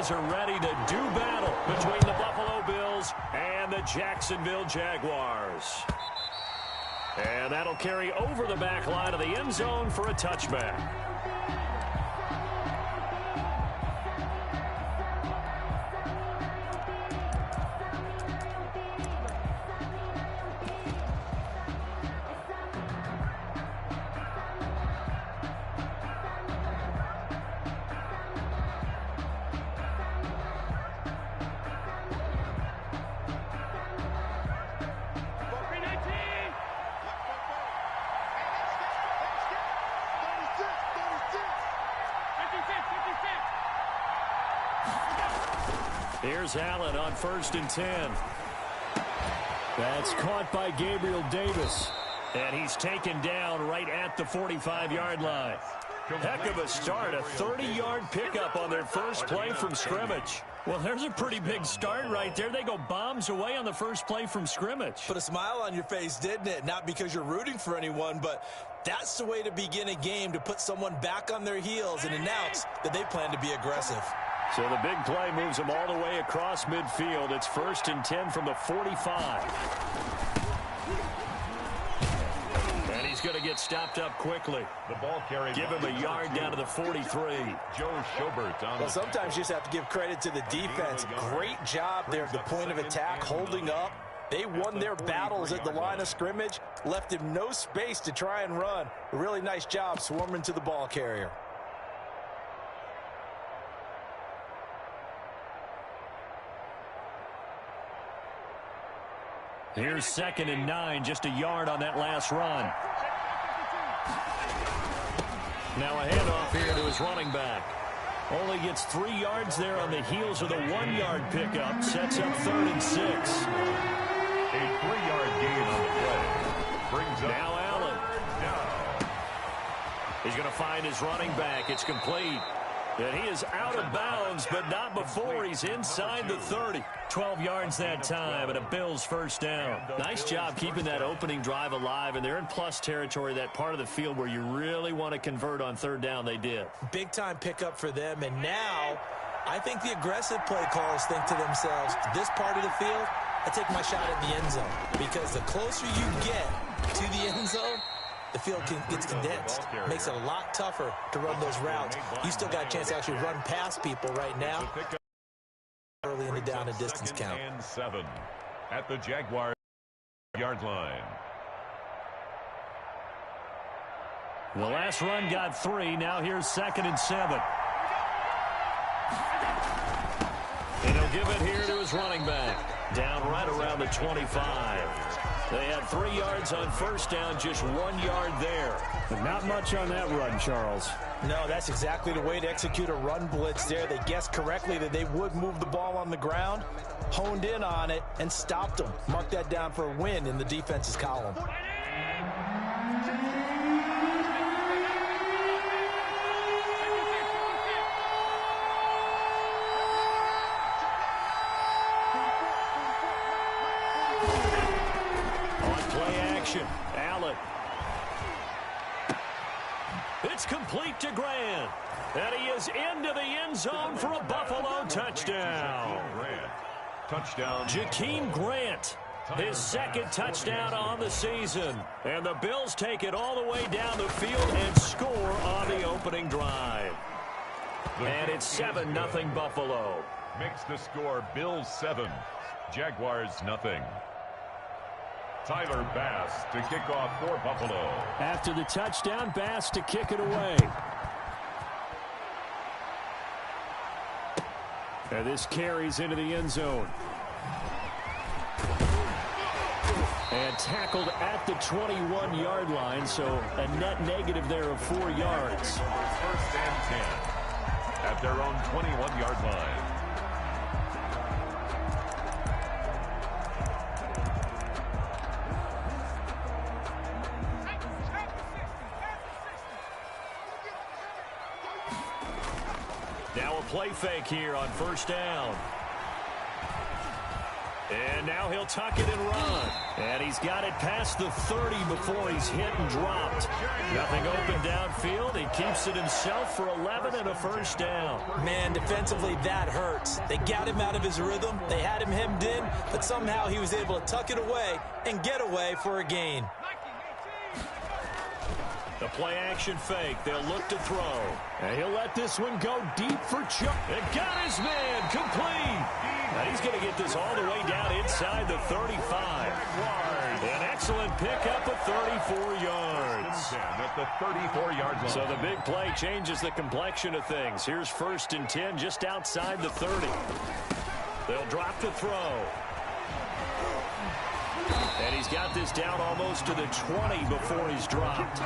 guys are ready to do battle between the Buffalo Bills and the Jacksonville Jaguars. And that'll carry over the back line of the end zone for a touchback. Here's Allen on 1st and 10. That's caught by Gabriel Davis. And he's taken down right at the 45-yard line. Heck of a start, a 30-yard pickup on their first play from scrimmage. Well, there's a pretty big start right there. They go bombs away on the first play from scrimmage. Put a smile on your face, didn't it? Not because you're rooting for anyone, but that's the way to begin a game, to put someone back on their heels and announce that they plan to be aggressive. So the big play moves them all the way across midfield. It's 1st and 10 from the 45. And he's going to get stopped up quickly. The ball carried. Give him a yard down to the 43. Joe Schobert on. Well, sometimes you just have to give credit to the defense. Great job there at the point of attack, holding up. They won their battles at the line of scrimmage, left him no space to try and run. A really nice job swarming to the ball carrier. Here's 2nd and 9, just a yard on that last run. Now a handoff here to his running back. Only gets 3 yards there on the heels of the 1-yard pickup. Sets up 3rd and 6. A 3-yard gain on the play. Brings up now Allen. He's going to find his running back. It's complete. And he is out of bounds, but not before he's inside the 30. 12 yards that time, and a Bills first down. Nice job keeping that opening drive alive, and they're in plus territory, that part of the field where you really want to convert on 3rd down. They did. Big-time pickup for them, and now I think the aggressive play callers think to themselves, this part of the field, I take my shot at the end zone, because the closer you get to the end zone, the field gets condensed. Makes it a lot tougher to run those routes. You still got a chance to actually run past people right now. Early in the down and distance count. 2nd and 7 at the Jaguar yard line. The last run got 3. Now here's 2nd and 7. And he'll give it here to his running back. Down right around the 25. They had 3 yards on 1st down, just 1 yard there. But not much on that run, Charles. No, that's exactly the way to execute a run blitz there. They guessed correctly that they would move the ball on the ground, honed in on it, and stopped them. Mark that down for a win in the defense's column. Allen. It's complete to Grant. And he is into the end zone for a Buffalo touchdown. Touchdown. Jakeem Grant, his 2nd touchdown on the season. And the Bills take it all the way down the field and score on the opening drive. And it's 7-0 Buffalo. Makes the score Bills 7, Jaguars 0. Tyler Bass to kick off for Buffalo. After the touchdown, Bass to kick it away. And this carries into the end zone. And tackled at the 21-yard line, so a net negative there of 4 yards. 1st and 10 at their own 21-yard line. Now a play fake here on 1st down. And now he'll tuck it and run. And he's got it past the 30 before he's hit and dropped. Nothing open downfield. He keeps it himself for 11 and a first down. Man, defensively, that hurts. They got him out of his rhythm. They had him hemmed in, but somehow he was able to tuck it away and get away for a gain. The play-action fake. They'll look to throw. And he'll let this one go deep for Chuck. And got his man complete. And he's going to get this all the way down inside the 35. An excellent pickup of 34 yards. At the 34-yard line. So the big play changes the complexion of things. Here's 1st and 10 just outside the 30. They'll drop to throw. And he's got this down almost to the 20 before he's dropped.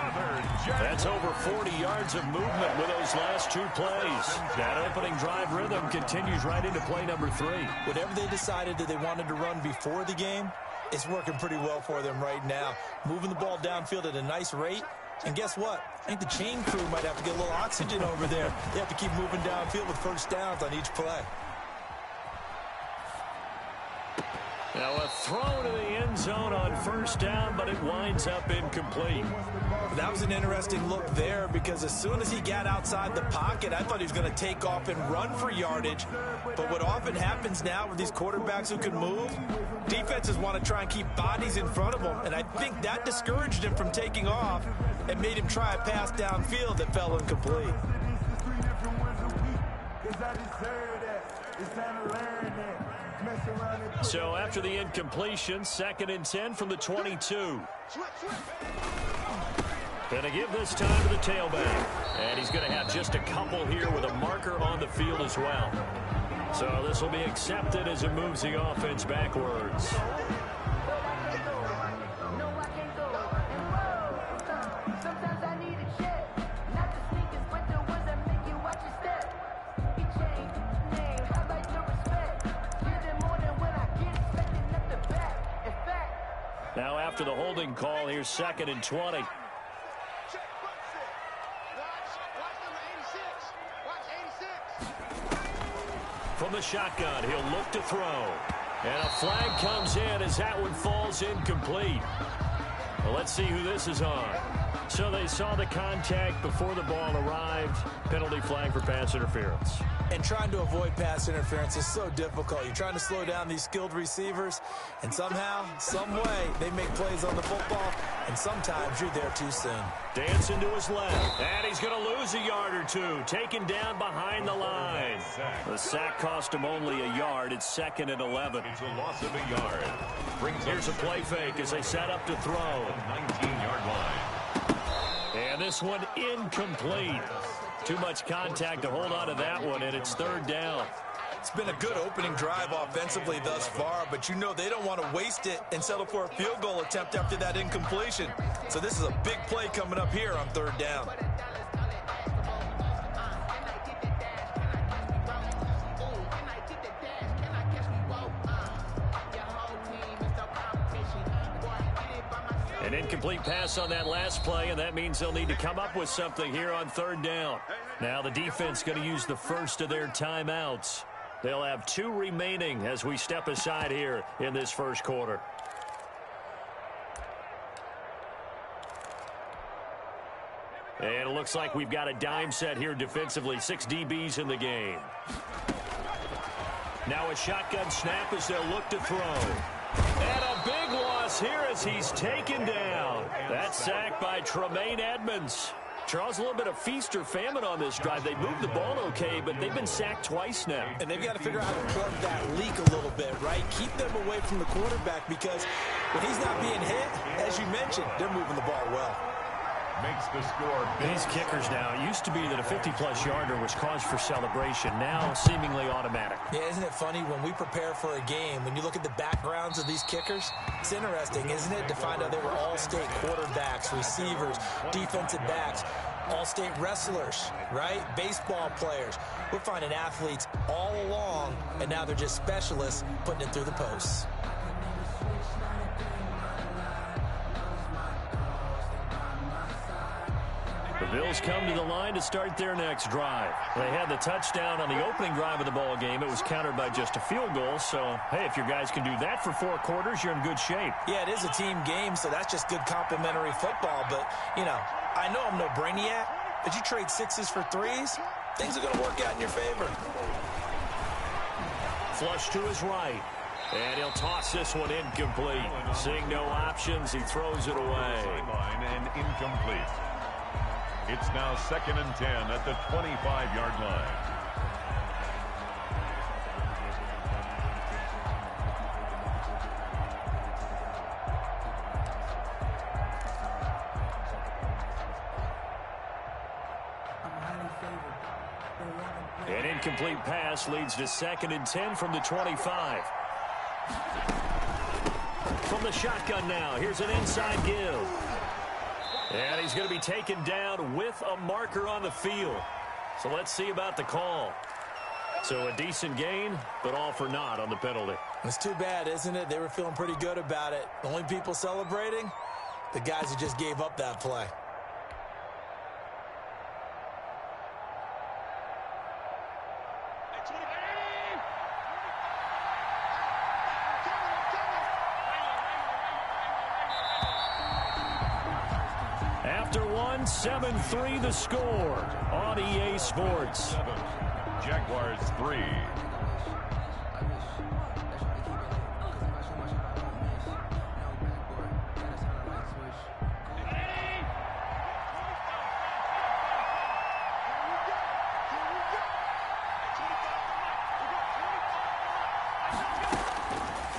That's over 40 yards of movement with those last 2 plays. That opening drive rhythm continues right into play number 3. Whatever they decided that they wanted to run before the game, it's working pretty well for them right now. Moving the ball downfield at a nice rate. And guess what? I think the chain crew might have to get a little oxygen over there. They have to keep moving downfield with first downs on each play. Now a throw to the end zone on 1st down, but it winds up incomplete. That was an interesting look there because as soon as he got outside the pocket, I thought he was going to take off and run for yardage. But what often happens now with these quarterbacks who can move, defenses want to try and keep bodies in front of them. And I think that discouraged him from taking off and made him try a pass downfield that fell incomplete. So after the incompletion, 2nd and 10 from the 22. Gonna give this time to the tailback. And he's going to have just a couple here with a marker on the field as well. So this will be accepted as it moves the offense backwards. Now after the holding call, here's 2nd and 20. From the shotgun, he'll look to throw. And a flag comes in as that one falls incomplete. Well, let's see who this is on. So they saw the contact before the ball arrived. Penalty flag for pass interference. And trying to avoid pass interference is so difficult. You're trying to slow down these skilled receivers, and somehow, some way, they make plays on the football, and sometimes you're there too soon. Dancing to his left, and he's going to lose a yard or 2. Taken down behind the line. The sack cost him only a yard. It's 2nd and 11. It's a loss of a yard. Here's a play fake as they set up to throw. 19-yard line. And this one incomplete. Too much contact to hold on to that one, and it's 3rd down. It's been a good opening drive offensively thus far, but you know they don't want to waste it and settle for a field goal attempt after that incompletion. So this is a big play coming up here on 3rd down. An incomplete pass on that last play, and that means they'll need to come up with something here on 3rd down. Now the defense going to use the first of their timeouts. They'll have 2 remaining as we step aside here in this first quarter. And it looks like we've got a dime set here defensively. 6 DBs in the game. Now a shotgun snap as they'll look to throw. And a big loss here as he's taken down. That's sacked by Tremaine Edmonds. Charles, a little bit of feast or famine on this drive. They moved the ball okay, but they've been sacked twice now. And they've got to figure out how to plug that leak a little bit, right? Keep them away from the quarterback because when he's not being hit, as you mentioned, they're moving the ball well. Makes the score. These kickers now, it used to be that a 50-plus yarder was cause for celebration. Now seemingly automatic. Yeah, isn't it funny when we prepare for a game, when you look at the backgrounds of these kickers, it's interesting, isn't it, to find out they were all-state quarterbacks, receivers, defensive backs, all-state wrestlers, right? Baseball players. We're finding athletes all along, and now they're just specialists putting it through the posts. The Bills come to the line to start their next drive. They had the touchdown on the opening drive of the ball game. It was countered by just a field goal. So, hey, if your guys can do that for 4 quarters, you're in good shape. Yeah, it is a team game, so that's just good complimentary football. But, you know, I know I'm no brainiac, but you trade 6s for 3s, things are going to work out in your favor. Flush to his right. And he'll toss this one incomplete. Seeing no options, he throws it away. Sideline and incomplete. It's now 2nd and 10 at the 25-yard line. An incomplete pass leads to 2nd and 10 from the 25. From the shotgun now, here's an inside give. And he's going to be taken down with a marker on the field. So let's see about the call. So a decent gain, but all for naught on the penalty. It's too bad, isn't it? They were feeling pretty good about it. The only people celebrating, the guys who just gave up that play. After one, 7-3 the score on EA Sports. 7, Jaguars 3.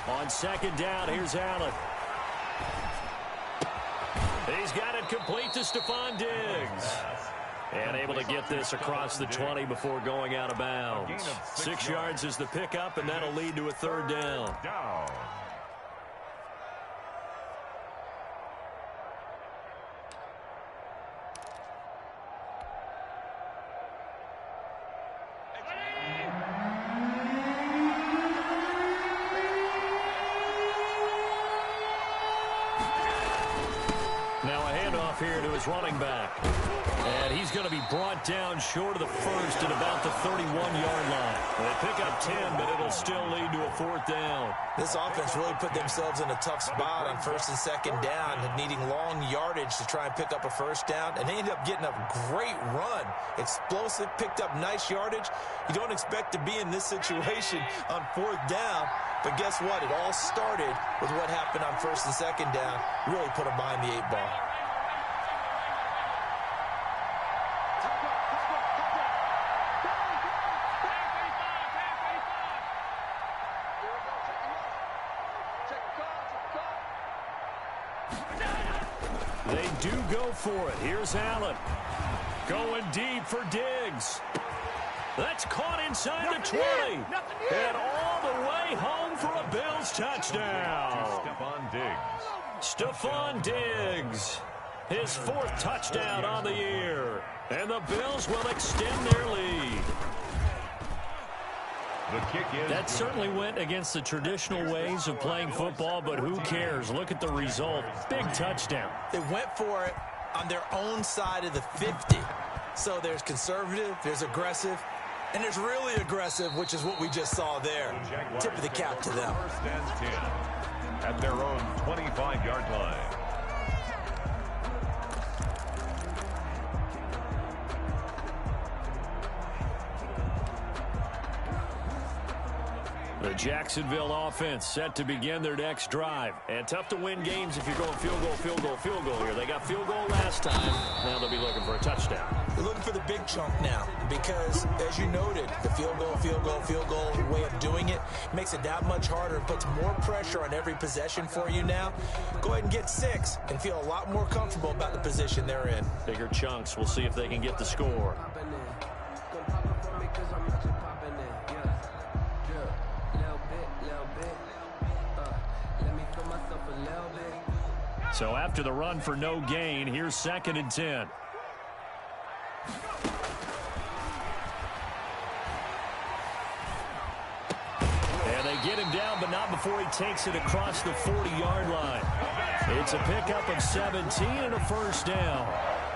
On 2nd down, here's Allen. He's got it complete to Stephon Diggs. And able to get this across the 20 before going out of bounds. 6 yards is the pickup, and that'll lead to a 3rd down. Now a handoff here to his running back. And he's going to be brought down short of the first at about the 31-yard line. They pick up 10, but it'll still lead to a 4th down. This offense really put themselves in a tough spot on 1st and 2nd down, needing long yardage to try and pick up a 1st down, and they ended up getting a great run. Explosive, picked up nice yardage. You don't expect to be in this situation on 4th down, but guess what? It all started with what happened on 1st and 2nd down. Really put them behind the 8 ball. They do go for it. Here's Allen. Going deep for Diggs. That's caught inside the 20. And all the way home for a Bills touchdown. Stephon Diggs. Stephon Diggs. His 4th touchdown on the year. And the Bills will extend their lead. The kick is That certainly went against the traditional ways of playing football, but who cares? Look at the result. Big touchdown. They went for it on their own side of the 50. So there's conservative, there's aggressive, and there's really aggressive, which is what we just saw there. Tip of the cap to them. 1st and 10 at their own 25-yard line. The Jacksonville offense set to begin their next drive. And tough to win games if you're going field goal, field goal, field goal here. They got field goal last time. Now they'll be looking for a touchdown. They're looking for the big chunk now because, as you noted, the field goal way of doing it makes it that much harder and puts more pressure on every possession for you now. Go ahead and get 6 and feel a lot more comfortable about the position they're in. Bigger chunks. We'll see if they can get the score. So after the run for no gain, here's 2nd and 10. And they get him down, but not before he takes it across the 40-yard line. It's a pickup of 17 and a 1st down.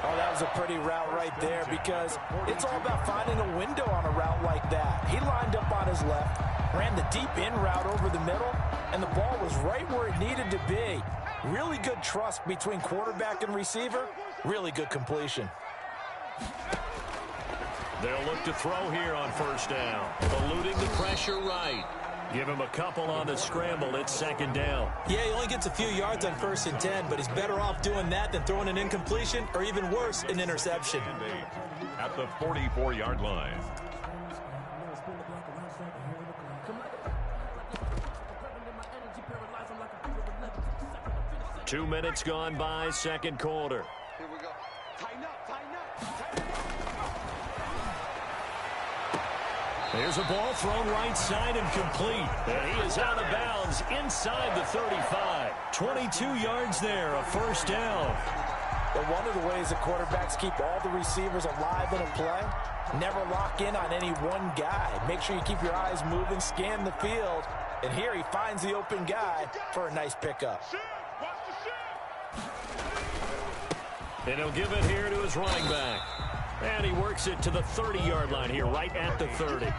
Oh, that was a pretty route right there because it's all about finding a window on a route like that. He lined up on his left, ran the deep in route over the middle, and the ball was right where it needed to be. Really good trust between quarterback and receiver. Really good completion. They'll look to throw here on first down. Eluding the pressure right. Give him a couple on the scramble. It's second down. Yeah, he only gets a few yards on 1st and 10, but he's better off doing that than throwing an incompletion or even worse, an interception. At the 44-yard line. Two minutes gone by, second quarter. Here we go. Tighten up, tighten up. There's a ball thrown right side and complete. And he is out of bounds inside the 35. 22 yards there, a first down. But one of the ways that quarterbacks keep all the receivers alive in a play, never lock in on any one guy. Make sure you keep your eyes moving, scan the field. And here he finds the open guy for a nice pickup. And he'll give it here to his running back. And he works it to the 30-yard line here, right at the 30.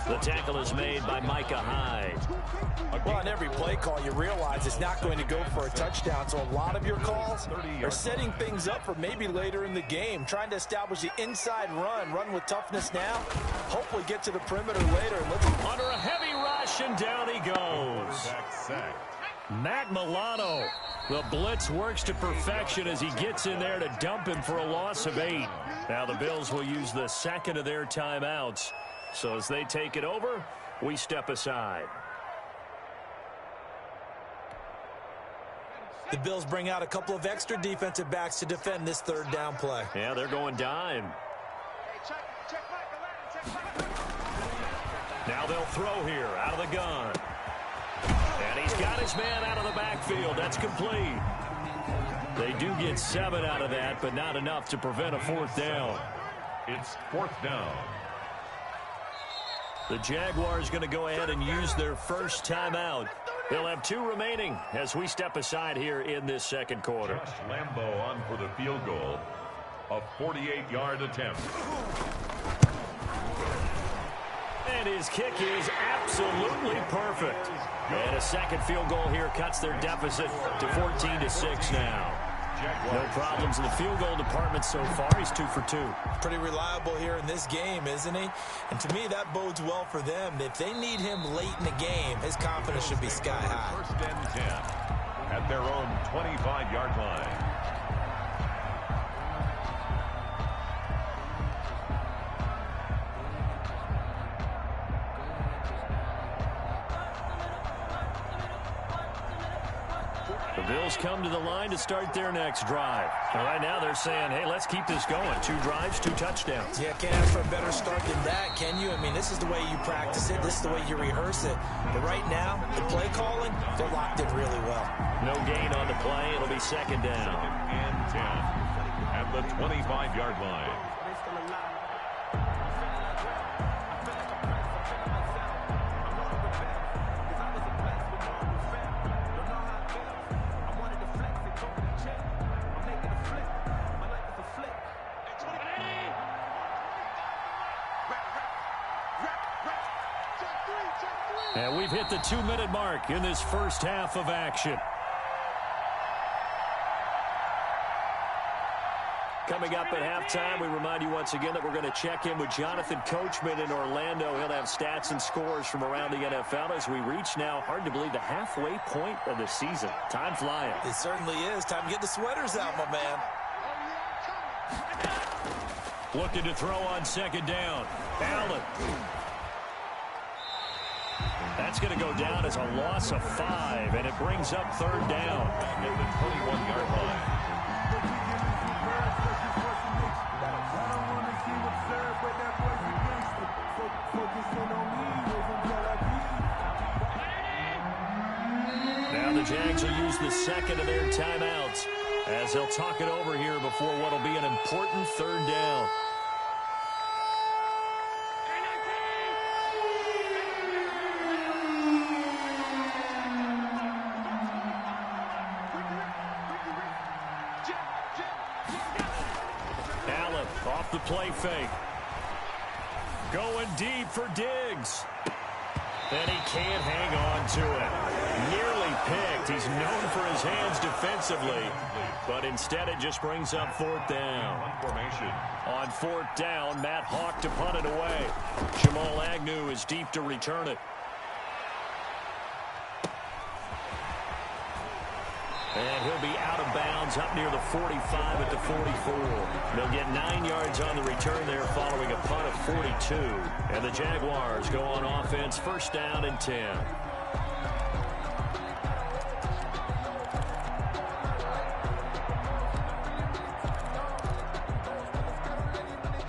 The tackle is made by Micah Hyde. Well, on every play call, you realize it's not going to go for a touchdown. So a lot of your calls are setting things up for maybe later in the game, trying to establish the inside run with toughness now, hopefully get to the perimeter later. Under a heavy rush, and down he goes. Matt Milano. The blitz works to perfection as he gets in there to dump him for a loss of 8. Now the Bills will use the second of their timeouts. So as they take it over, we step aside. The Bills bring out a couple of extra defensive backs to defend this third down play. Yeah, they're going dime. Now they'll throw here out of the gun. And he's got his man out of the backfield. That's complete. They do get 7 out of that, but not enough to prevent a fourth down. It's fourth down. The Jaguars going to go ahead and use their first timeout. They'll have 2 remaining as we step aside here in this second quarter. Josh Lambo on for the field goal. A 48-yard attempt. And his kick is absolutely perfect. And a second field goal here cuts their deficit to 14-6 now. No problems in the field goal department so far. He's 2 for 2. Pretty reliable here in this game, isn't he? And to me, that bodes well for them. If they need him late in the game, his confidence should be sky high. First and 10 at their own 25-yard line. The Bills come to the line to start their next drive. And right now they're saying, hey, let's keep this going. 2 drives, 2 touchdowns. Yeah, can't ask for a better start than that, can you? I mean, this is the way you practice it. This is the way you rehearse it. But right now, the play calling, they're locked in really well. No gain on the play. It'll be second down. And 10 at the 25-yard line. And we've hit the 2-minute mark in this first half of action. Coming up at halftime, we remind you once again that we're going to check in with Jonathan Coachman in Orlando. He'll have stats and scores from around the NFL as we reach now, hard to believe, the halfway point of the season. Time flying. It certainly is. Time to get the sweaters out, my man. Looking to throw on second down. Allen. That's going to go down as a loss of 5, and it brings up third down. At the 21-yard line. Now the Jags will use the second of their timeouts as they'll talk it over here before what will be an important third down. play fake. Going deep for Diggs. And he can't hang on to it. Nearly picked. He's known for his hands defensively. But instead it just brings up fourth down. On fourth down, Matt Hawk to punt it away. Jamal Agnew is deep to return it. And he'll be out of bounds up near the 45 at the 44. They'll get 9 yards on the return there following a punt of 42. And the Jaguars go on offense, first down and 10.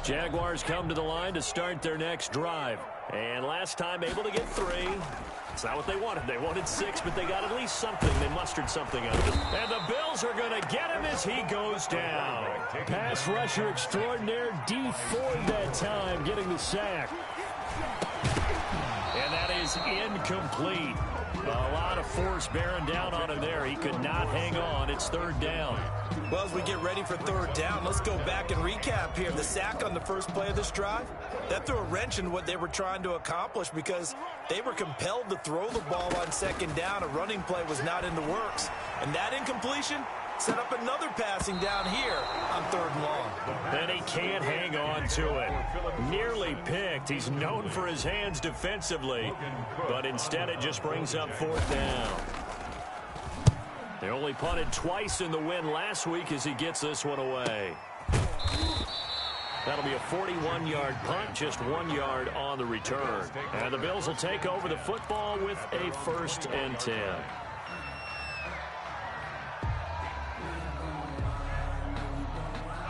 Jaguars come to the line to start their next drive. And last time able to get 3. It's not what they wanted. They wanted 6, but they got at least something. They mustered something out of it. And the Bills are going to get him as he goes down. Pass rusher extraordinaire, Dee Ford that time, getting the sack. And that is incomplete. A lot of force bearing down on him there. He could not hang on. It's third down. Well, as we get ready for third down, let's go back and recap here. The sack on the first play of this drive, that threw a wrench in what they were trying to accomplish because they were compelled to throw the ball on second down. A running play was not in the works. And that incompletion set up another passing down here on third and long. And he can't hang on to it. Nearly picked. He's known for his hands defensively, but instead it just brings up fourth down. They only punted twice in the win last week as he gets this one away. That'll be a 41-yard punt, just 1 yard on the return. And the Bills will take over the football with a first and 10.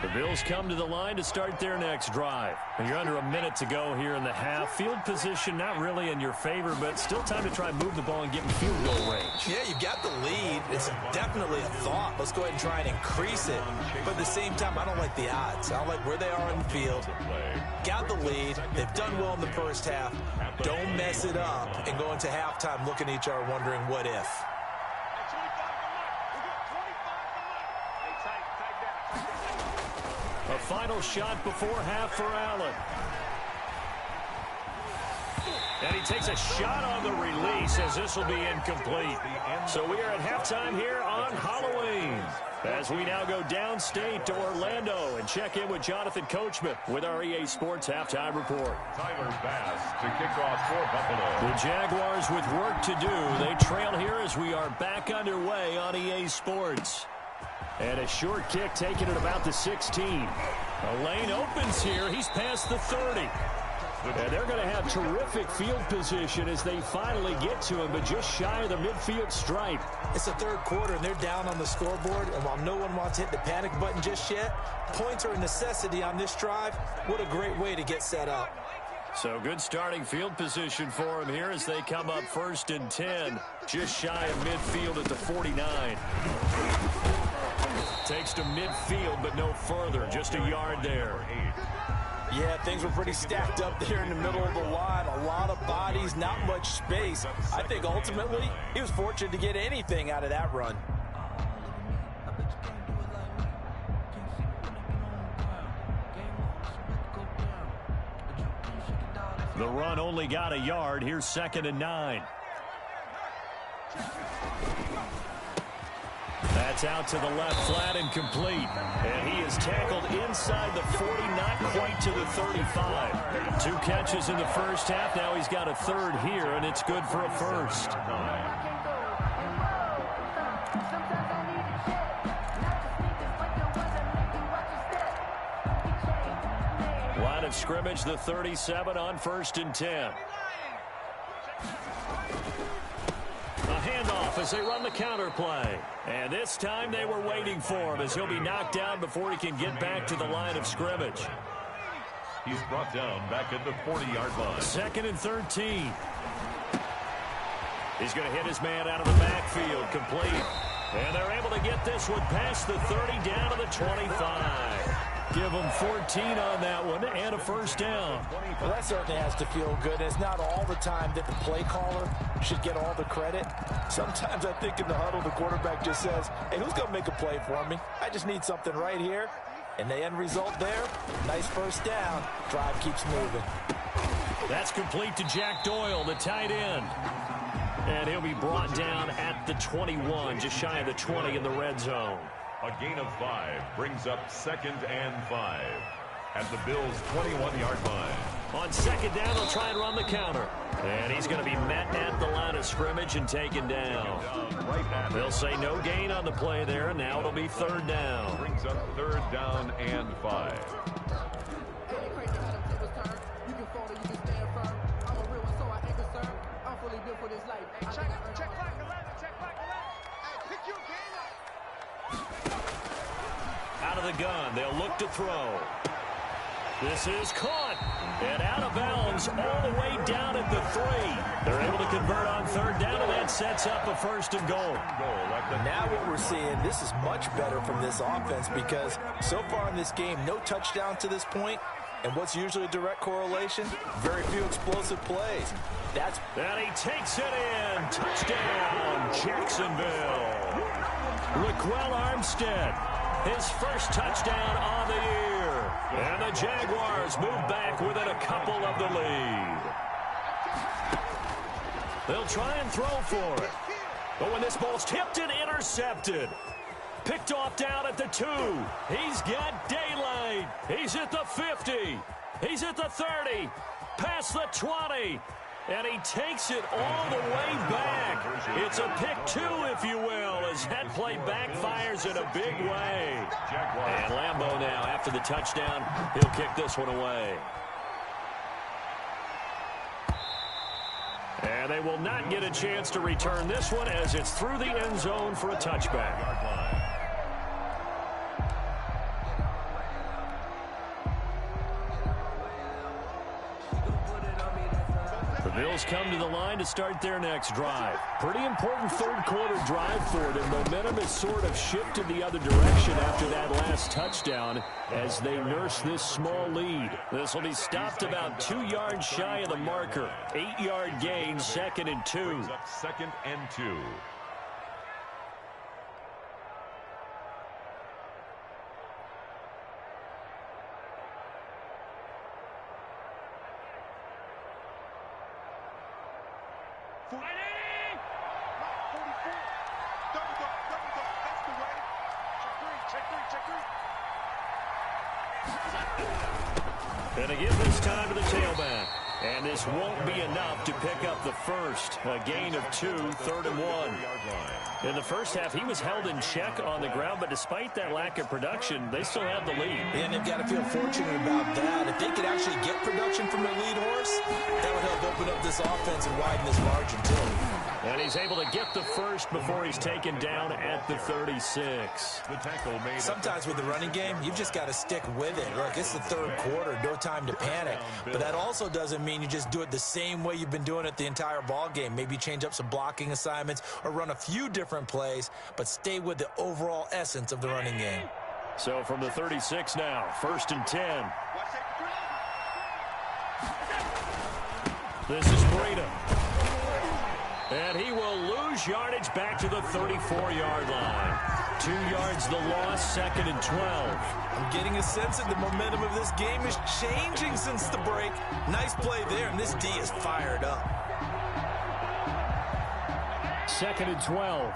The Bills come to the line to start their next drive. And you're under a minute to go here in the half. Field position not really in your favor, but still time to try and move the ball and get in field goal range. Yeah, you've got the lead. It's definitely a thought. Let's go ahead and try and increase it. But at the same time, I don't like the odds. I don't like where they are in the field. Got the lead. They've done well in the first half. Don't mess it up and go into halftime looking at each other wondering what if. A final shot before half for Allen. And he takes a shot on the release as this will be incomplete. So we are at halftime here on Halloween. As we now go downstate to Orlando and check in with Jonathan Coachman with our EA Sports Halftime Report. Tyler Bass to kick off for Buffalo. The Jaguars with work to do. They trail here as we are back underway on EA Sports. And a short kick taken at about the 16. A lane opens here. He's past the 30. And they're going to have terrific field position as they finally get to him, but just shy of the midfield stripe. It's the third quarter, and they're down on the scoreboard. And while no one wants to hit the panic button just yet, points are a necessity on this drive. What a great way to get set up. So good starting field position for him here as they come up first and 10. Just shy of midfield at the 49. Takes to midfield, but no further. Just a yard there. Yeah, things were pretty stacked up there in the middle of the line. A lot of bodies, not much space. I think ultimately he was fortunate to get anything out of that run. The run only got a yard. Here's second and 9. That's out to the left, flat and complete. And he is tackled inside the 40, not quite to the 35. 2 catches in the first half. Now he's got a third here, and it's good for a first. Line of scrimmage, the 37 on first and 10. A handoff as they run the counter play. And this time they were waiting for him as he'll be knocked down before he can get back to the line of scrimmage. He's brought down back at the 40-yard line. Second and 13. He's going to hit his man out of the backfield, complete. And they're able to get this one past the 30 down to the 25. Give them 14 on that one and a first down. Well, that certainly has to feel good. It's not all the time that the play caller should get all the credit. Sometimes I think in the huddle, the quarterback just says, hey, who's going to make a play for me? I just need something right here. And the end result there, nice first down. Drive keeps moving. That's complete to Jack Doyle, the tight end. And he'll be brought down at the 21, just shy of the 20 in the red zone. A gain of 5 brings up 2nd and 5 at the Bills' 21-yard line. On 2nd down, they'll try and run the counter. And he's going to be met at the line of scrimmage and taken down. They'll say no gain on the play there, and now it'll be 3rd down. Brings up 3rd down and 5. Out of the gun, they'll look to throw. This is caught and out of bounds all the way down at the 3. They're able to convert on 3rd down, and that sets up a 1st and goal. Now what we're seeing, this is much better from this offense because so far in this game, no touchdown to this point. And what's usually a direct correlation? Very few explosive plays. And he takes it in. Touchdown, Jacksonville. Laquell Armstead, his first touchdown on the year. And the Jaguars move back within a couple of the lead. They'll try and throw for it. But when this ball's tipped and intercepted. Picked off down at the 2. He's got daylight. He's at the 50. He's at the 30. Past the 20. And he takes it all the way back. It's a pick 2, if you will, as that play backfires in a big way. And Lambeau now, after the touchdown, he'll kick this one away. And they will not get a chance to return this one as it's through the end zone for a touchback. The Bills come to the line to start their next drive. Pretty important 3rd quarter drive for them. Momentum has sort of shifted the other direction after that last touchdown as they nurse this small lead. This will be stopped about 2 yards shy of the marker. 8-yard gain, 2nd and 2. 2nd and 2. And they give this time to the tailback. And this won't be enough to pick up the first. A gain of 2, 3rd and 1. In the first half, he was held in check on the ground, but despite that lack of production, they still have the lead. And they've got to feel fortunate about that. If they could actually get production from their lead horse, that would help open up this offense and widen this margin, too. And he's able to get the first before he's taken down at the 36. The tackle made. Sometimes with the running game, you've just got to stick with it. Look, it's the 3rd quarter, no time to panic. But that also doesn't mean you just do it the same way you've been doing it the entire ball game. Maybe change up some blocking assignments or run a few different plays, but stay with the overall essence of the running game. So from the 36 now, 1st and 10. This is Breida. And he will lose yardage back to the 34-yard line. 2 yards the loss, 2nd and 12. I'm getting a sense that the momentum of this game is changing since the break. Nice play there, and this D is fired up. 2nd and 12.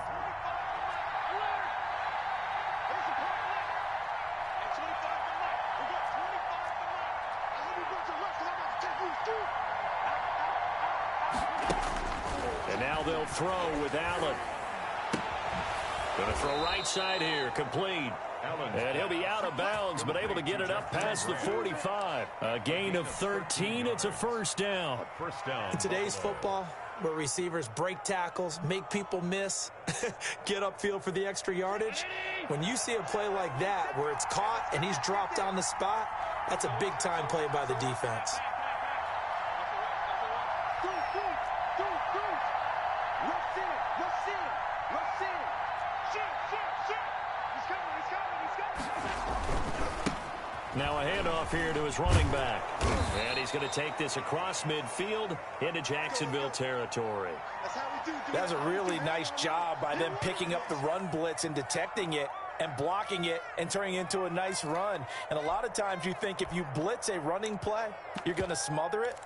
And now they'll throw with Allen. Going to throw right side here, complete. And he'll be out of bounds, but able to get it up past the 45. A gain of 13. It's a 1st down. In today's football, where receivers break tackles, make people miss, get upfield for the extra yardage, when you see a play like that where it's caught and he's dropped on the spot, that's a big-time play by the defense. Now a handoff here to his running back. And he's going to take this across midfield into Jacksonville territory. That was a really nice job by them picking up the run blitz and detecting it. and blocking it and turning it into a nice run. And a lot of times you think if you blitz a running play, you're going to smother it.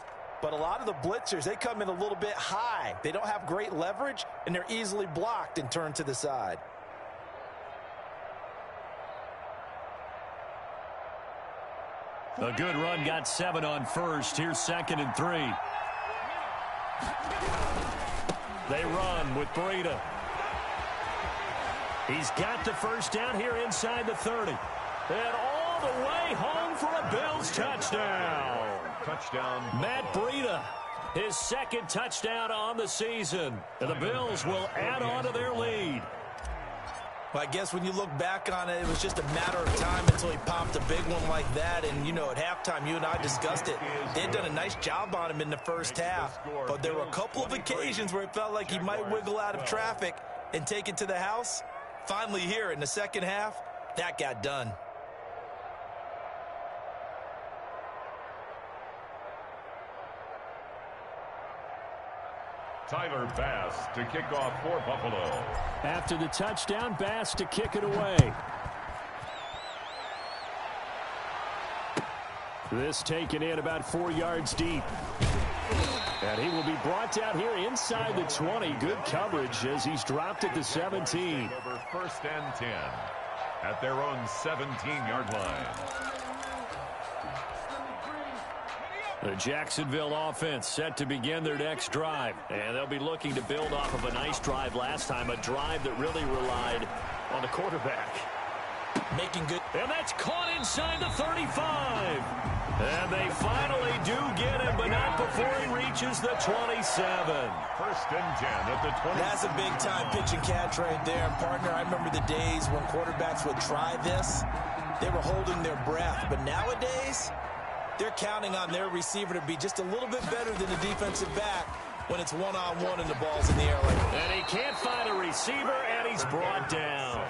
But a lot of the blitzers, they come in a little bit high. They don't have great leverage, and they're easily blocked and turned to the side. A good run, got 7 on first. Here's 2nd and 3. They run with Breida. He's got the first down here inside the 30. And all the way home for a Bills touchdown. Touchdown. Matt Breida, his 2nd touchdown on the season. And the Bills will add on to their lead. Well, I guess when you look back on it, it was just a matter of time until he popped a big one like that. And, you know, at halftime, you and I discussed it. They had done a nice job on him in the first half. But there were a couple of occasions where it felt like he might wiggle out of traffic and take it to the house. Finally here in the second half, that got done. Tyler Bass to kick off for Buffalo. After the touchdown, Bass to kick it away. This taken in about 4 yards deep. And he will be brought down here inside the 20. Good coverage as he's dropped at the 17. Over 1st and 10 at their own 17-yard line. The Jacksonville offense set to begin their next drive. And they'll be looking to build off of a nice drive last time, a drive that really relied on the quarterback. Making good. And that's caught inside the 35. And they finally do get him, but not before he reaches the 27. 1st and 10 at the 20. That's a big-time pitch and catch right there. And, partner, I remember the days when quarterbacks would try this. They were holding their breath. But nowadays, they're counting on their receiver to be just a little bit better than the defensive back when it's one-on-one and the ball's in the air like that. And he can't find a receiver, and he's brought down.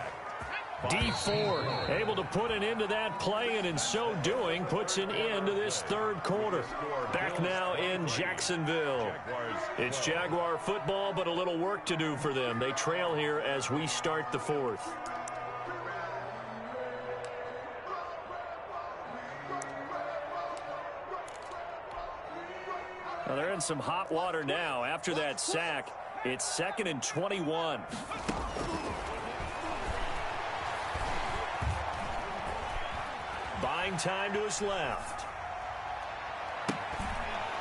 Dee Ford able to put an end to that play, and in so doing puts an end to this 3rd quarter. Back now in Jacksonville. It's Jaguar football, but a little work to do for them. They trail here as we start the 4th. Well, they're in some hot water now. After that sack, it's 2nd and 21. Buying time to his left.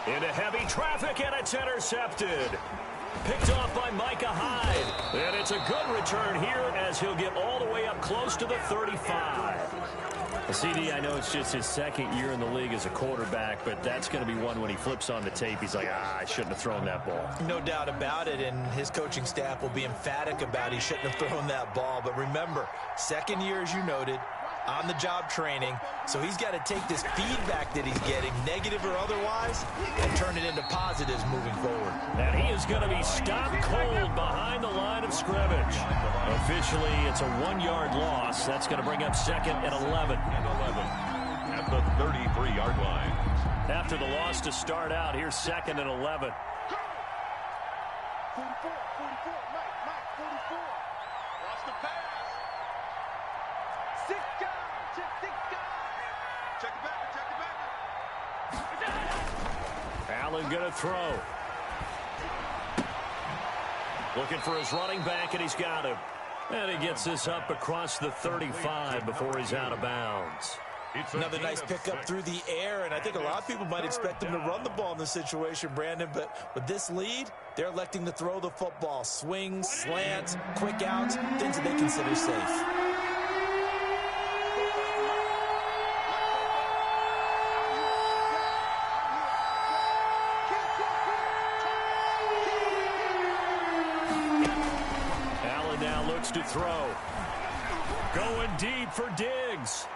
Into heavy traffic, and it's intercepted. Picked off by Micah Hyde. And it's a good return here as he'll get all the way up close to the 35. CD, I know it's just his 2nd year in the league as a quarterback, but that's going to be one when he flips on the tape. He's like, I shouldn't have thrown that ball. No doubt about it, and his coaching staff will be emphatic about he shouldn't have thrown that ball. But remember, 2nd year, as you noted, on-the-job training, so he's got to take this feedback that he's getting, negative or otherwise, and turn it into positives moving forward. And he is going to be stopped cold behind the line of scrimmage. Officially, it's a 1-yard loss. That's going to bring up 2nd and 11. At the 33-yard line. After the loss to start out, here's 2nd and 11. 44, Mike, 44. Watch the pass. 6 guys, check 6 guys. Check it back. Allen going to throw. Looking for his running back, and he's got him. And he gets this up across the 35 before he's out of bounds. Another nice pickup through the air, and I think a lot of people might expect him to run the ball in this situation, Brandon, but with this lead, they're electing to throw the football. Swings, slants, quick outs, things that they consider safe. Allen now looks to throw. Going deep for Diggs.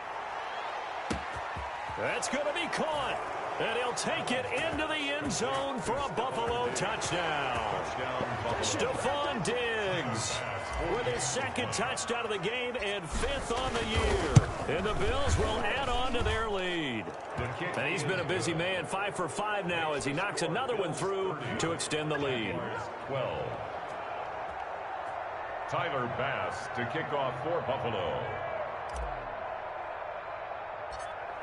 That's going to be caught. And he'll take it into the end zone for a Buffalo touchdown. Stephon Diggs with his 2nd touchdown of the game and 5th on the year. And the Bills will add on to their lead. And he's been a busy man, 5 for 5 now as he knocks another one through to extend the lead. 12. Tyler Bass to kick off for Buffalo.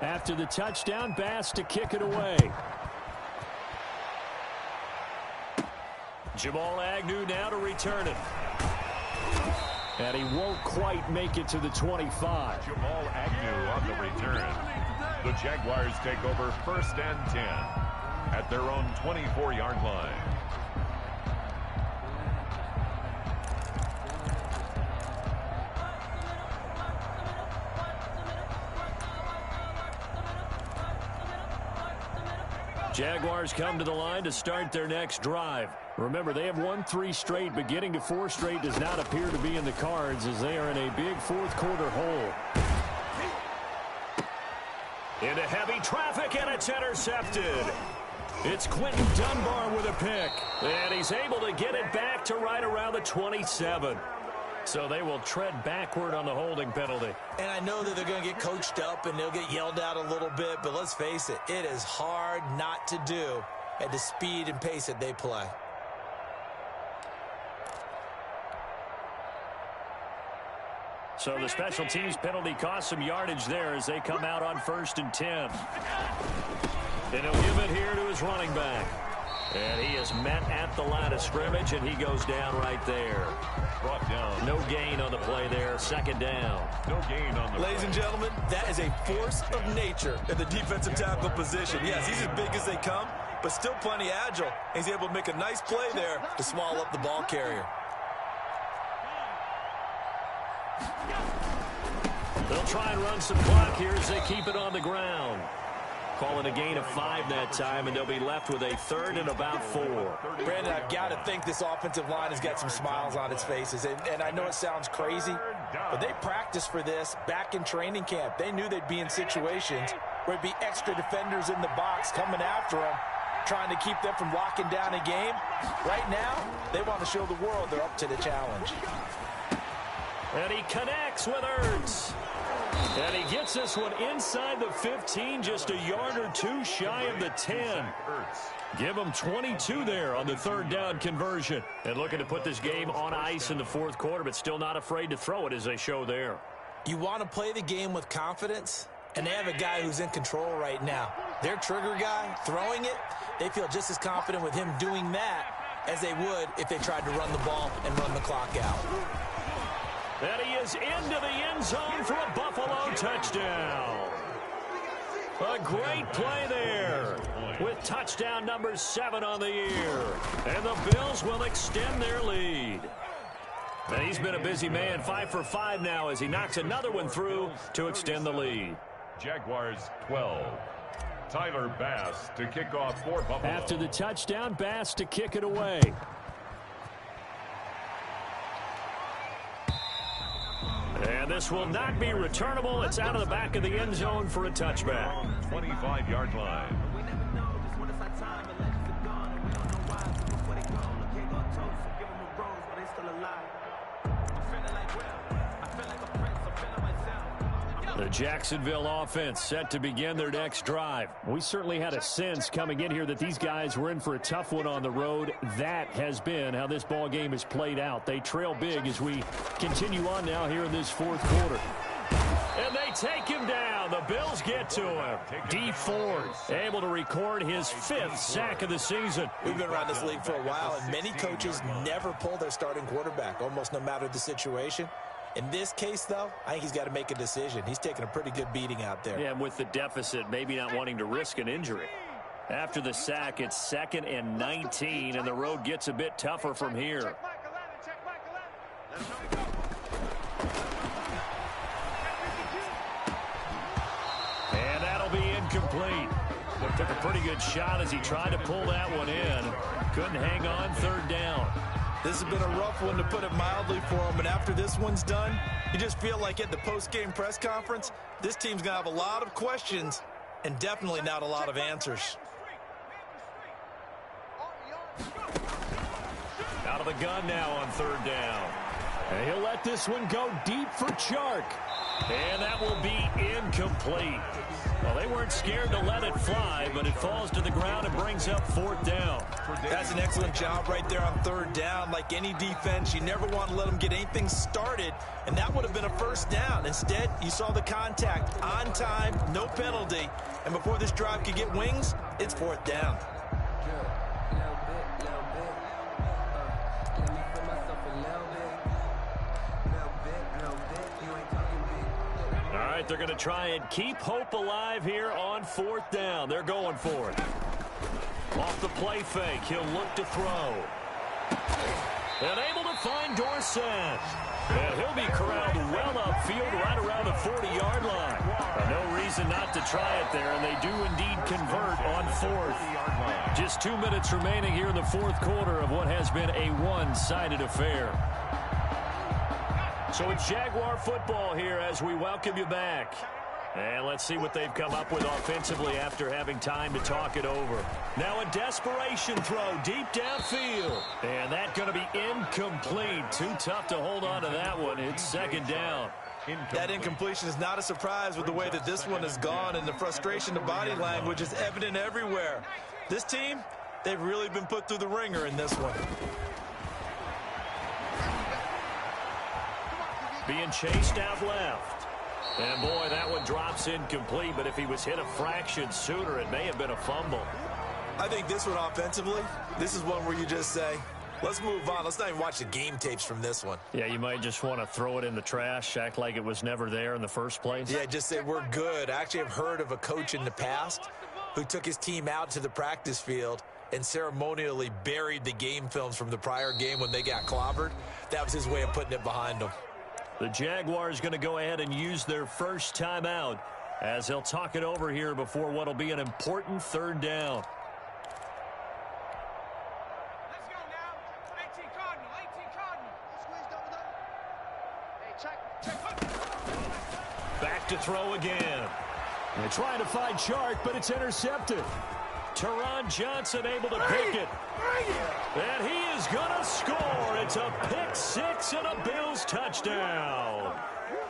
After the touchdown, Bass to kick it away. Jamal Agnew now to return it. And he won't quite make it to the 25. Jamal Agnew on the return. The Jaguars take over 1st and 10 at their own 24-yard line. Jaguars come to the line to start their next drive. Remember, they have won 3 straight, but getting to 4 straight does not appear to be in the cards as they are in a big fourth-quarter hole. Into heavy traffic, and it's intercepted. It's Quinton Dunbar with a pick, and he's able to get it back to right around the 27. So they will tread backward on the holding penalty. And I know that they're going to get coached up and they'll get yelled at a little bit, but let's face it, it is hard not to do at the speed and pace that they play. So the special teams penalty cost some yardage there as they come out on 1st and 10. And he'll give it here to his running back. And he is met at the line of scrimmage, and he goes down right there. Brought down. No gain on the play there. 2nd down. No gain on the Ladies play. and gentlemen, that is a force of nature in the defensive tackle position. Yes, he's as big as they come, but still plenty agile. He's able to make a nice play there to swallow up the ball carrier. They'll try and run some clock here as they keep it on the ground. Calling a gain of 5 that time, and they'll be left with a 3rd and about 4. Brandon, I've got to think this offensive line has got some smiles on its faces. And I know it sounds crazy, but they practiced for this back in training camp. They knew they'd be in situations where it'd be extra defenders in the box coming after them, trying to keep them from locking down a game. Right now, they want to show the world they're up to the challenge. And he connects with Ertz. And he gets this one inside the 15, just a yard or 2 shy of the 10. Give him 22 there on the 3rd down conversion. And looking to put this game on ice in the 4th quarter, but still not afraid to throw it as they show there. You want to play the game with confidence, and they have a guy who's in control right now. Their trigger guy, throwing it, they feel just as confident with him doing that as they would if they tried to run the ball and run the clock out. And he is into the end zone for a Buffalo touchdown. A great play there with touchdown number 7 on the year. And the Bills will extend their lead. And he's been a busy man, 5 for 5 now as he knocks another one through to extend the lead. Jaguars 12. Tyler Bass to kick off for Buffalo. After the touchdown, Bass to kick it away. And this will not be returnable. It's out of the back of the end zone for a touchback. 25-yard line. The Jacksonville offense set to begin their next drive. We certainly had a sense coming in here that these guys were in for a tough one on the road. That has been how this ball game has played out. They trail big as we continue on now here in this 4th quarter. And they take him down. The Bills get to him. Dee Ford able to record his 5th sack of the season. We've been around this league for a while, and many coaches never pull their starting quarterback, almost no matter the situation. In this case, though, I think he's got to make a decision. He's taking a pretty good beating out there. Yeah, and with the deficit, maybe not wanting to risk an injury. After the sack, it's 2nd and 19, and the road gets a bit tougher from here. And that'll be incomplete. Took a pretty good shot as he tried to pull that one in. Couldn't hang on, 3rd down. This has been a rough one, to put it mildly, for him. And after this one's done, you just feel like at the post-game press conference, this team's going to have a lot of questions and definitely not a lot of answers. Out of the gun now on 3rd down. And he'll let this one go deep for Chark. And that will be incomplete. Well, they weren't scared to let it fly, but it falls to the ground and brings up 4th down. That's an excellent job right there on 3rd down. Like any defense, you never want to let them get anything started, and that would have been a 1st down. Instead, you saw the contact on time, no penalty, and before this drive could get wings, it's 4th down. All right, they're going to try and keep hope alive here on 4th down. They're going for it. Off the play fake, he'll look to throw. And able to find Dorsett. And he'll be corralled well upfield right around the 40-yard line. No reason not to try it there, and they do indeed convert on 4th. Just 2 minutes remaining here in the 4th quarter of what has been a one-sided affair. So it's Jaguar football here as we welcome you back. And let's see what they've come up with offensively after having time to talk it over. Now a desperation throw deep downfield. And that's going to be incomplete. Too tough to hold on to that one. It's 2nd down. That incompletion is not a surprise with the way that this one has gone, and the frustration, the body language is evident everywhere. This team, they've really been put through the ringer in this one. Being chased out left. And, boy, that one drops incomplete, but if he was hit a fraction sooner, it may have been a fumble. I think this one offensively, this is one where you just say, let's move on. Let's not even watch the game tapes from this one. Yeah, you might just want to throw it in the trash, act like it was never there in the first place. Yeah, just say we're good. I actually have heard of a coach in the past who took his team out to the practice field and ceremonially buried the game films from the prior game when they got clobbered. That was his way of putting it behind them. The Jaguars going to go ahead and use their first timeout as they'll talk it over here before what will be an important 3rd down. Let's go now. 18 Cardinal, 18 Cardinal. Hey, check. Back to throw again. They're trying to find Chark, but it's intercepted. Teron Johnson able to pick it. And he is going to score. It's a pick 6 and a Bills touchdown.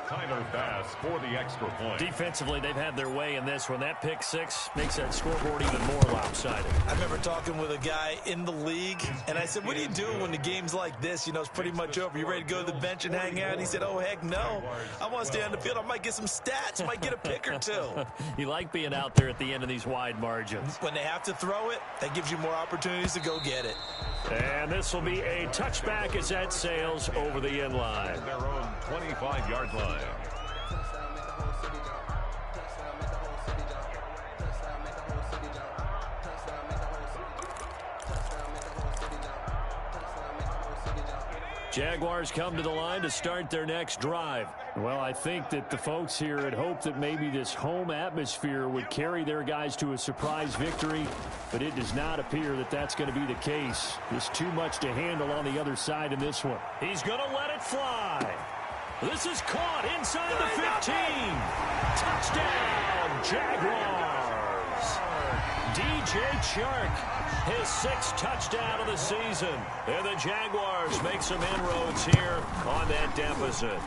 Tyler Bass for the extra point. Defensively, they've had their way in this one. That pick 6 makes that scoreboard even more lopsided. I remember talking with a guy in the league, and I said, what do you do when the game's like this? You know, it's pretty much over. You ready to go to the bench and hang out? He said, oh, heck no. I want to stay on the field. I might get some stats. I might get a pick or 2. You like being out there at the end of these wide margins. When they have to throw it, that gives you more opportunities to go get it. And this will be a touchback as that sails over the end line. Their own 25-yard line. Jaguars come to the line to start their next drive. Well, I think that the folks here had hoped that maybe this home atmosphere would carry their guys to a surprise victory, but it does not appear that that's going to be the case. There's too much to handle on the other side in this one. He's going to let it fly. This is caught inside the 15. Touchdown, Jaguars. DJ Chark, his 6th touchdown of the season. And the Jaguars make some inroads here on that deficit.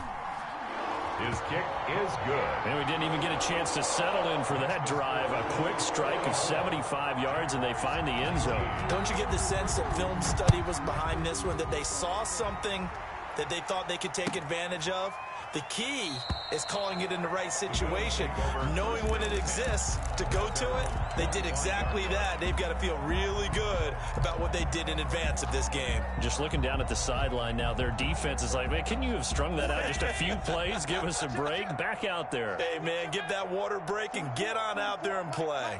His kick is good. And we didn't even get a chance to settle in for that drive. A quick strike of 75 yards, and they find the end zone. Don't you get the sense that film study was behind this one, that they saw something that they thought they could take advantage of? The key is calling it in the right situation, knowing when it exists to go to it. They did exactly that. They've got to feel really good about what they did in advance of this game. Just looking down at the sideline now, their defense is like, man, can you have strung that out just a few plays? Give us a break. Back out there. Hey, man, give that water break and get on out there and play.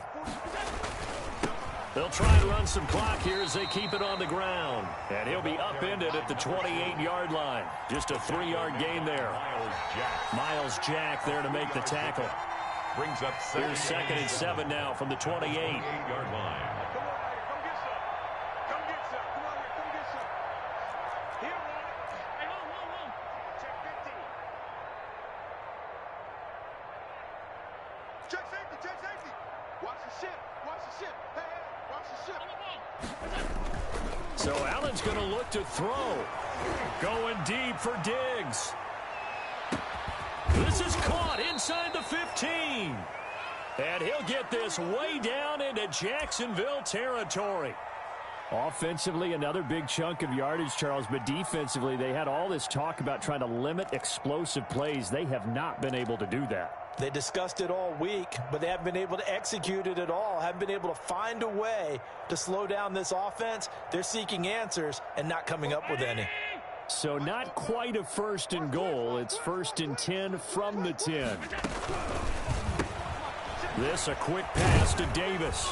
They'll try and run some clock here as they keep it on the ground. And he'll be upended at the 28-yard line. Just a 3-yard gain there. Miles Jack there to make the tackle. Brings up Here's 2nd and 7 now from the 28-yard line. Check safety. Watch the ship. Hey, watch the ship. So Allen's going to look to throw. Going deep for Diggs. This is caught inside the 15. And he'll get this way down into Jacksonville territory. Offensively, another big chunk of yardage, Charles, but defensively, they had all this talk about trying to limit explosive plays. They have not been able to do that. They discussed it all week, but they haven't been able to execute it at all, haven't been able to find a way to slow down this offense. They're seeking answers and not coming up with any. So not quite a 1st and goal. It's 1st and 10 from the 10. This a quick pass to Davis.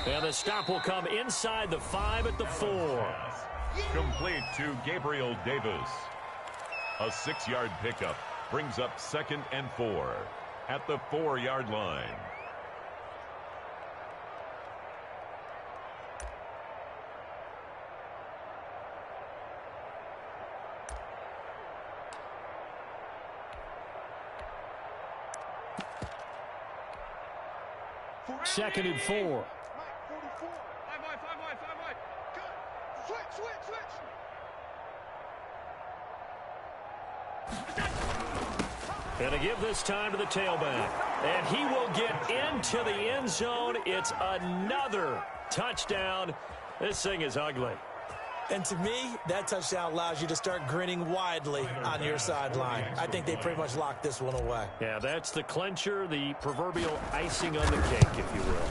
And the stop will come inside the 5 at the 4. Complete to Gabriel Davis. A 6-yard pickup brings up 2nd and 4 at the 4-yard line. Second and 4. Mike, 44. 5 wide. Good. Switch. And to give this time to the tailback. And he will get into the end zone. It's another touchdown. This thing is ugly. And to me, that touchdown allows you to start grinning widely on your sideline. I think they pretty much locked this one away. Yeah, that's the clincher, the proverbial icing on the cake, if you will.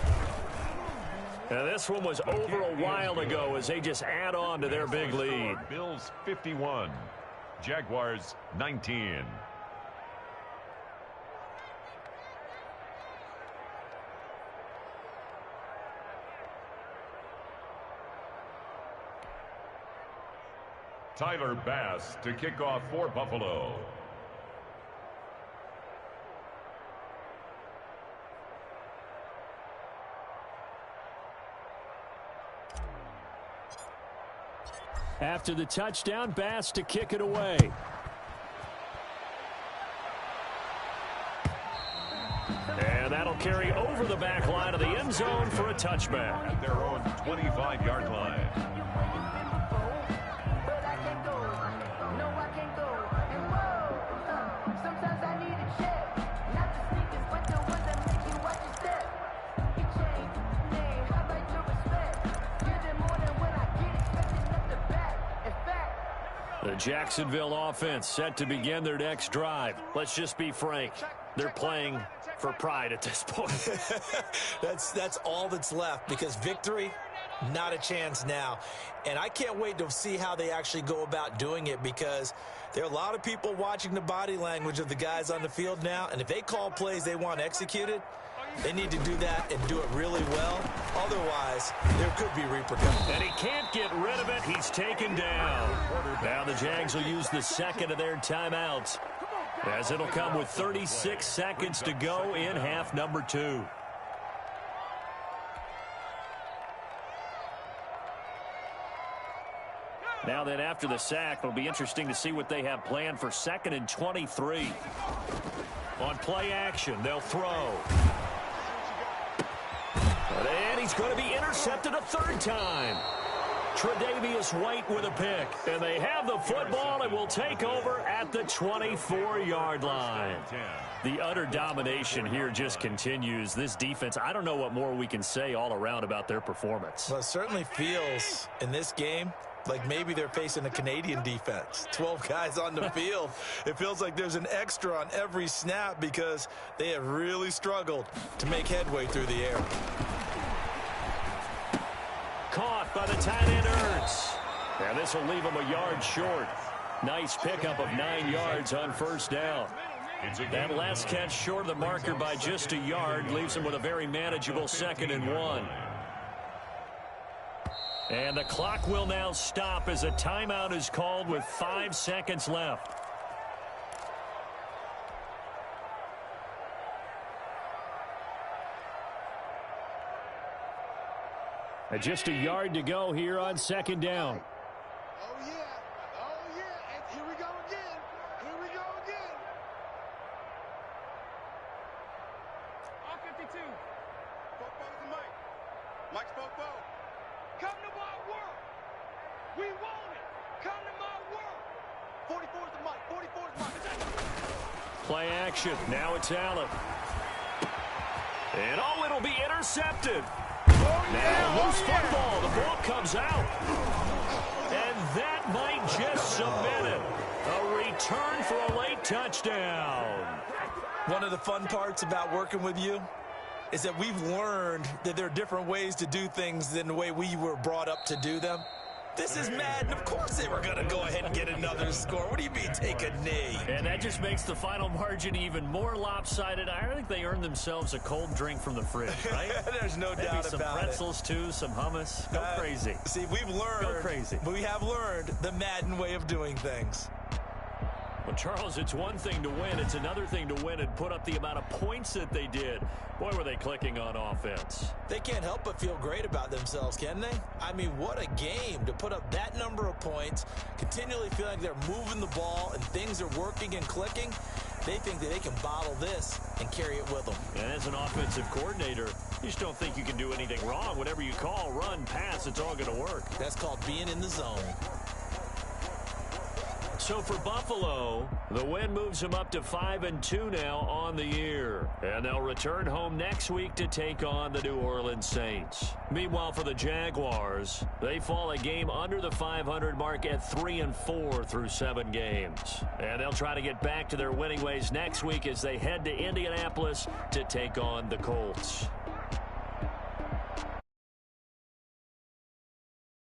Now, this one was over a while ago as they just add on to their big lead. Bills 51, Jaguars 19. Tyler Bass to kick off for Buffalo. After the touchdown, Bass to kick it away. And that'll carry over the back line of the end zone for a touchback. At their own 25-yard line. The Jacksonville offense set to begin their next drive. Let's just be frank. They're playing for pride at this point. That's all that's left, because victory, not a chance now. And I can't wait to see how they actually go about doing it, because there are a lot of people watching the body language of the guys on the field now, and if they call plays they want executed, they need to do that and do it really well. Otherwise, there could be repercussions. And he can't get rid of it. He's taken down. Now the Jags will use the second of their timeouts, as it'll come with 36 seconds to go in half number 2. Now then, after the sack, it'll be interesting to see what they have planned for 2nd and 23. On play action, they'll throw. And he's going to be intercepted a 3rd time. Tre'Davious White with a pick. And they have the football and will take over at the 24-yard line. The utter domination here just continues. This defense, I don't know what more we can say all around about their performance. Well, it certainly feels in this game like maybe they're facing a Canadian defense. 12 guys on the field. It feels like there's an extra on every snap because they have really struggled to make headway through the air. Caught by the tight end Ertz. And this will leave him a yard short. Nice pickup of 9 yards on 1st down. That last catch short of the marker by just a yard leaves him with a very manageable 2nd and 1. And the clock will now stop as a timeout is called with 5 seconds left. And just a yard to go here on 2nd down. Oh, yeah. And here we go again. All 52. Football's the Mike. Mike's football. Come to my world. We want it. Come to my world. 44's the Mike. 44's Mike. Play action. Now it's Allen. And oh, it'll be intercepted. Now, loose football. The ball comes out. And that might just submit it. A return for a late touchdown. One of the fun parts about working with you is that we've learned that there are different ways to do things than the way we were brought up to do them. This is Madden. Of course they were going to go ahead and get another score. What do you mean take a knee? And that just makes the final margin even more lopsided. I think they earned themselves a cold drink from the fridge, right? There's no Maybe doubt some about pretzels, too, some hummus. Go crazy. See, we've learned. Go crazy. We have learned the Madden way of doing things. Well, Charles, it's one thing to win. It's another thing to win and put up the amount of points that they did. Boy, were they clicking on offense. They can't help but feel great about themselves, can they? I mean, what a game to put up that number of points, continually feel like they're moving the ball and things are working and clicking. They think that they can bottle this and carry it with them. And as an offensive coordinator, you just don't think you can do anything wrong. Whatever you call, run, pass, it's all going to work. That's called being in the zone. So for Buffalo, the win moves them up to 5-2 now on the year. And they'll return home next week to take on the New Orleans Saints. Meanwhile, for the Jaguars, they fall a game under the 500 mark at 3-4 through 7 games. And they'll try to get back to their winning ways next week as they head to Indianapolis to take on the Colts.